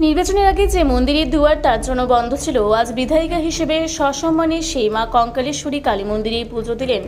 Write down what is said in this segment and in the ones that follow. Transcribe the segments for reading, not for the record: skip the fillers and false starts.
নির্বাচনের আগে যে মন্দিরের দুয়ার তার জন্য বন্ধ ছিল, আজ বিধায়িকা হিসেবে সসম্মানে সেই মা কঙ্কালেশ্বরী কালী মন্দিরে পুজো দিলেন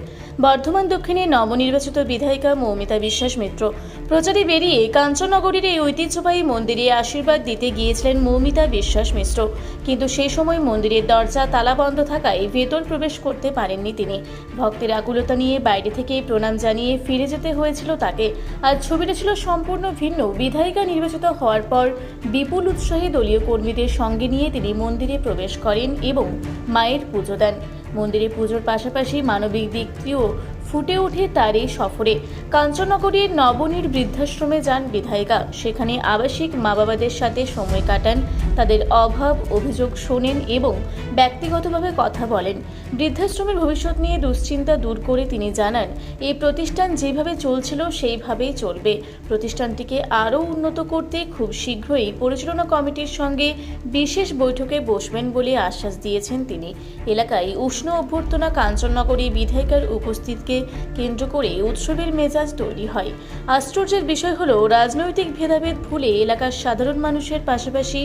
বর্ধমান দক্ষিণের নবনির্বাচিত বিধায়িকা মৌমিতা বিশ্বাস মিত্র। প্রচারে বেরিয়ে কাঞ্চননগরীর এই ঐতিহ্যবাহী মন্দিরে আশীর্বাদ দিতে গিয়েছিলেন মৌমিতা বিশ্বাস মিশ্র, কিন্তু সেই সময় মন্দিরের দরজা তালাবন্ধ থাকায় ভেতর প্রবেশ করতে পারেননি তিনি। ভক্তের আকুলতা নিয়ে বাইরে থেকে প্রণাম জানিয়ে ফিরে যেতে হয়েছিল তাকে। আজ ছবিটা ছিল সম্পূর্ণ ভিন্ন। বিধায়িকা নির্বাচিত হওয়ার পর বিপুল উৎসাহী দলীয় কর্মীদের সঙ্গে নিয়ে তিনি মন্দিরে প্রবেশ করেন এবং মায়ের পুজো দেন। মন্দিরে পুজোর পাশাপাশি মানবিক দিকটিও ফুটে ওঠে তার এই সফরে। কাঞ্চননগরের নবনীর বৃদ্ধাশ্রমে যান বিধায়িকা, সেখানে আবাসিক মা বাবাদের সাথে সময় কাটান, তাদের অভাব অভিযোগ শোনেন এবং ব্যক্তিগতভাবে কথা বলেন। বৃদ্ধাশ্রমের ভবিষ্যৎ নিয়ে দুশ্চিন্তা দূর করে তিনি জানান, এই প্রতিষ্ঠান যেভাবে চলছিল সেইভাবেই চলবে। প্রতিষ্ঠানটিকে আরও উন্নত করতে খুব শীঘ্রই পরিচালনা কমিটির সঙ্গে বিশেষ বৈঠকে বসবেন বলে আশ্বাস দিয়েছেন তিনি। এলাকায় উষ্ণ অভ্যর্থনা কাঞ্চননগরে বিধায়িকার উপস্থিতিকে কেন্দ্র করে উৎসবের মেজাজ তৈরি হয়। আশ্চর্যের বিষয় হলো, রাজনৈতিক ভেদাভেদ ভুলে এলাকার সাধারণ মানুষের পাশাপাশি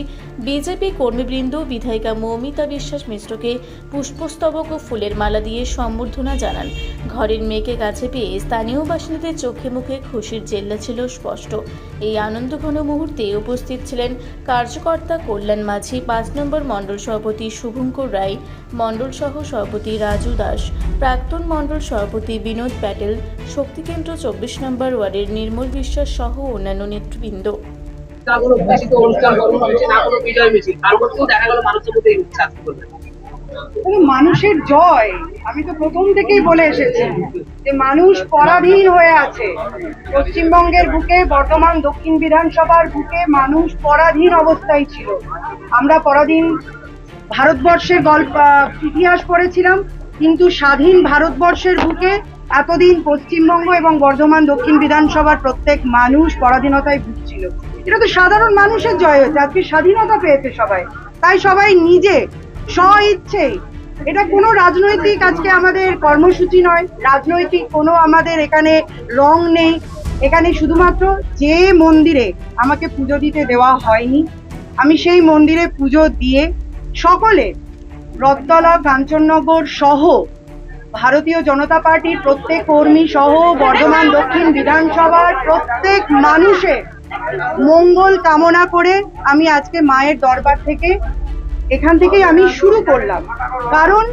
বিজেপি কর্মীবৃন্দ বিধায়িকা মৌমিতা বিশ্বাস মিশ্রকে পুষ্পস্তবক ও ফুলের মালা দিয়ে সম্বর্ধনা জানান। ঘরের মেয়েকে কাছে পেয়ে স্থানীয় বাসিন্দাদের চোখে মুখে খুশির জেল্লা ছিল স্পষ্ট। এই আনন্দঘন মুহূর্তে উপস্থিত ছিলেন কার্যকর্তা কল্যাণ মাঝি, 5 নম্বর মণ্ডল সভাপতি শুভঙ্কর রায়, মণ্ডল সহ সভাপতি রাজু দাস, প্রাক্তন মণ্ডল সভাপতি বিনোদ প্যাটেল, শক্তিকেন্দ্র 24 নম্বর ওয়ার্ডের নির্মল বিশ্বাস সহ অন্যান্য নেতৃবৃন্দ। মানুষের জয়, আমি তো প্রথম থেকেই বলে এসেছি যে মানুষ পরাধীন হয়ে আছে। পশ্চিমবঙ্গের বুকে, বর্ধমান দক্ষিণ বিধানসভার বুকে মানুষ পরাধীন অবস্থায় ছিল। আমরা পরাধীন ভারতবর্ষের গল্প ইতিহাস পড়েছিলাম, কিন্তু স্বাধীন ভারতবর্ষের বুকে এতদিন পশ্চিমবঙ্গ এবং বর্ধমান দক্ষিণ বিধানসভার প্রত্যেক মানুষ পরাধীনতায় ভুগছিল। এটা তো সাধারণ মানুষের জয় হয়েছে, আজকে স্বাধীনতা পেয়েছে সবাই। তাই সবাই নিজে স্বইচ্ছেই, এটা কোনো রাজনৈতিক আজকে আমাদের কর্মসূচি নয়, রাজনৈতিক কোনো আমাদের এখানে রং নেই। এখানে শুধুমাত্র যে মন্দিরে আমাকে পুজো দিতে দেওয়া হয়নি, আমি সেই মন্দিরে পুজো দিয়ে সকলে রথতলা, কাঞ্চননগর সহ ভারতীয় জনতা পার্টির প্রত্যেক কর্মী সহ বর্ধমান দক্ষিণ বিধানসভার প্রত্যেক মানুষের মঙ্গল কামনা করে আমি আজকে মায়ের দরবার থেকে এখান থেকেই আমি শুরু করলাম। কারণ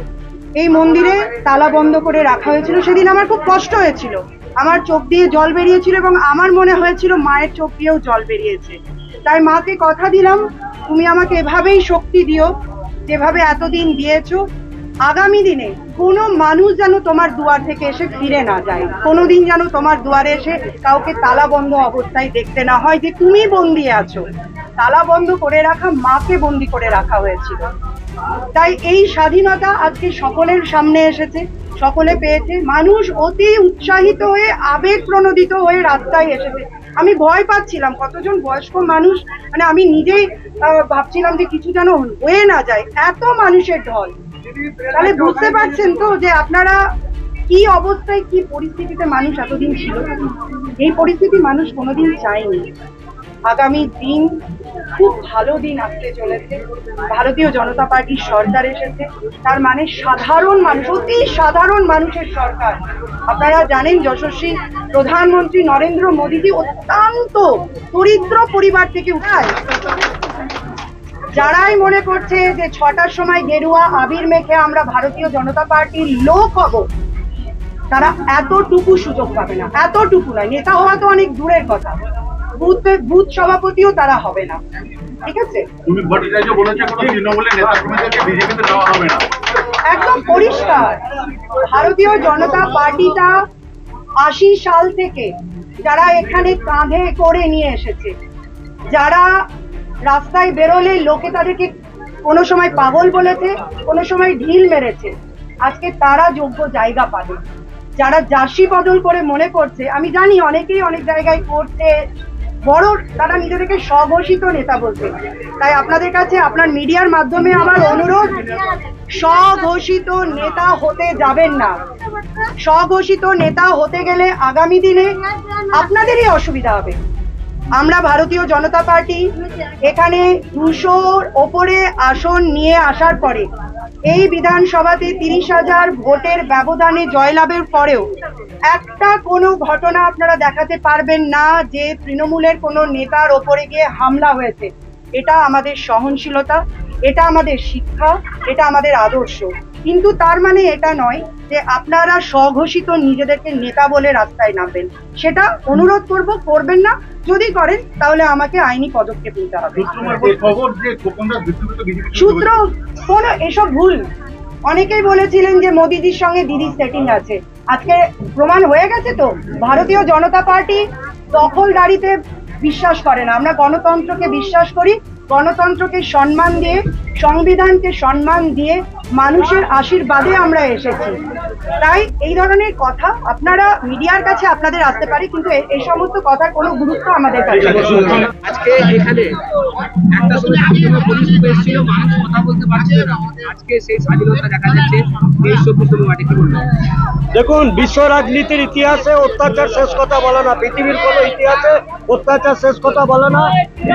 এই মন্দিরে তালা বন্ধ করে রাখা হয়েছিল, সেদিন আমার খুব কষ্ট হয়েছিল, আমার চোখ দিয়ে জল বেরিয়েছিল এবং আমার মনে হয়েছিল মায়ের চোখ দিয়েও জল বেরিয়েছে। তাই মাকে কথা দিলাম, তুমি আমাকে এভাবেই শক্তি দিও যেভাবে এতদিন দিয়েছো। আগামী দিনে কোনো মানুষ যেন তোমার দুয়ার থেকে এসে ফিরে না যায়, কোনোদিন যেন তোমার দুয়ারে এসে কাউকে তালা বন্ধ অবস্থায় দেখতে না হয় যে তুমি বন্দি আছো। তালা বন্ধ করে রাখা মাকে বন্দি করে রাখা হয়েছিল। তাই এই স্বাধীনতা আজকে সকলের সামনে এসেছে, সকলে পেয়েছে। মানুষ অতি উৎসাহিত হয়ে আবেগ প্রণোদিত হয়ে রাস্তায় এসেছে। আমি ভয় পাচ্ছিলাম, কতজন বয়স্ক মানুষ, মানে আমি নিজেই ভাবছিলাম যে কিছু যেন হয়ে না যায়, এত মানুষের ঢল। তাহলে বুঝতে পারছেন তো যে আপনারা কি অবস্থায়, কি পরিস্থিতিতে মানুষ এতদিন ছিল। এই পরিস্থিতি মানুষ কোনোদিন চায়নি। আগামী দিন খুব ভালো দিন আসতে চলেছে। ভারতীয় জনতা পার্টির সরকার এসেছে, তার মানে সাধারণ মানুষ, অতি সাধারণ মানুষের সরকার। আপনারা জানেন যশস্বী প্রধানমন্ত্রী নরেন্দ্র মোদীজি অত্যন্ত দরিদ্র পরিবার থেকে উঠায়। যারাই মনে করছে যে 6টার সময় গেরুয়া আবির মেখে আমরা ভারতীয় জনতা পার্টির লোক হব, তারা এতটুকু সুযোগ পাবে না। এতটুকু নয়, নেতা হওয়া তো অনেক দূরের কথা, বুথ সভাপতিও তারা হবে না। ঠিক আছে, একদম পরিষ্কার। ভারতীয় জনতা পার্টিটা 80 সাল থেকে যারা এখানে কাঁধে করে নিয়ে এসেছে, যারা রাস্তায় বেরোলে লোকে তাদেরকে কোনো সময় পাগল বলেছে, কোনো সময় ঢিল মেরেছে, আজকে তারা যোগ্য জায়গা পাবে। যারা জার্সি বদল করে মনে করছে, আমি জানি অনেকেই অনেক জায়গায় করছে, বড় তারা নিজেদেরকে স্বঘোষিত নেতা বলছে। তাই আপনাদের কাছে, আপনার মিডিয়ার মাধ্যমে আমার অনুরোধ, স্বঘোষিত নেতা হতে যাবেন না। স্বঘোষিত নেতা হতে গেলে আগামী দিনে আপনাদেরই অসুবিধা হবে। আমরা ভারতীয় জনতা পার্টি এখানে 200-র ওপরে আসন নিয়ে আসার পরে এই বিধানসভাতে 30,000 ভোটের ব্যবধানে জয়লাভের পরেও একটা কোনো ঘটনা আপনারা দেখাতে পারবেন না যে তৃণমূলের কোনো নেতার ওপরে গিয়ে হামলা হয়েছে। এটা আমাদের সহনশীলতা, এটা আমাদের শিক্ষা, এটা আমাদের আদর্শ। কিন্তু তার মানে এটা নয় যে আপনারা স্বঘোষিত নিজেদেরকে নেতা বলে রাস্তায় নামবেন। সেটা অনুরোধ করবেন না। যদি করেন তাহলে আমাকে আইনি পদক্ষেপ নিতে হবে। সূত্র কোনো এসব ভুল। অনেকেই বলেছিলেন যে মোদিজির সঙ্গে দিদির সেটিং আছে, আজকে প্রমাণ হয়ে গেছে। তো ভারতীয় জনতা পার্টি দখলদারিতে বিশ্বাস করে না, আমরা গণতন্ত্রকে বিশ্বাস করি। গণতন্ত্রকে সম্মান দিয়ে, সংবিধানকে সম্মান দিয়ে মানুষের আশীর্বাদে আমরা এসেছি। তাই এই ধরনের কথা আপনারা মিডিয়ার কাছে আপনাদের আসতে পারে, কিন্তু এই সমস্ত কথার কোনো গুরুত্ব আমাদের কাছে নেই। আজকে এখানে একটা সময় শান্তময় পরিস্থিতি এসেছিল, মানুষ কথা বলতে পারছিল না। আজকে সেই স্বাধীনতা দেখা যাচ্ছে এই 24 মাঠে। কি বলবেন? দেখুন, বিশ্ব রাজনীতির ইতিহাসে অত্যাচার শেষ কথা বলে না, পৃথিবীর কোনো ইতিহাসে অত্যাচার শেষ কথা বলে না।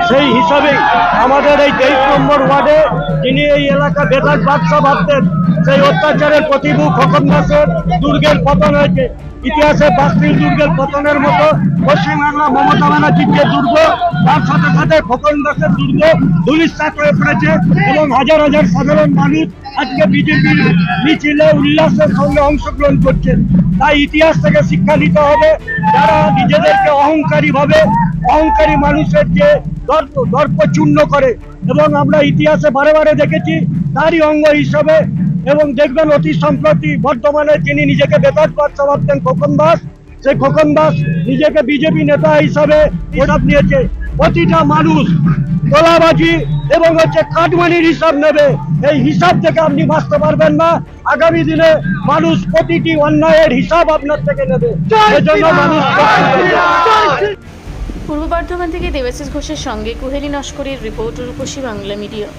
সেই হিসাবেই আমাদের এই 23 নম্বর ওয়ার্ডে যিনি এই এলাকা বেতাজ বাদশা ভাবতেন, সেই অত্যাচারের প্রতিভূ খোকন দাসের দুর্গের পতন হয়েছে। ইতিহাসে বাস্তির দুর্গের পতনের মতো পশ্চিমবাংলা মমতা ব্যানার্জির যে দুর্গ, তার সাথে সাথে খোকন দাসের দুর্গ ধূলিসাৎ হয়ে পড়েছে এবং হাজার হাজার সাধারণ মানুষ আজকে বিজেপির মিছিলে উল্লাসের সঙ্গে অংশগ্রহণ করছেন। তাই ইতিহাস থেকে শিক্ষা নিতে হবে। যারা নিজেদেরকে অহংকারী মানুষের যে দর্প চূর্ণ করে, এবং আমরা ইতিহাসে বারে বারে দেখেছি তারই অঙ্গ হিসাবে। এবং দেখবেন অতি সম্প্রতি বর্তমানে যিনি নিজেকে বেতাজ বাদশা ভাবতেন খোকন দাস, সেই খোকন দাস নিজেকে বিজেপি নেতা হিসাবে প্রস্তাব নিয়েছে। প্রতিটা মানুষ তোলাবাজি এবং কাটমানির হিসাব নেবে। এই হিসাব থেকে আপনি বাঁচতে পারবেন না। আগামী দিনে মানুষ প্রতিটি অন্যায়ের হিসাব আপনার থেকে নেবে। সেজন্য মানুষ পূর্ব বর্ধমান থেকে দেবাশিস ঘোষের সঙ্গে কুহেলি নস্করের রিপোর্ট, রূপসী বাংলা মিডিয়া।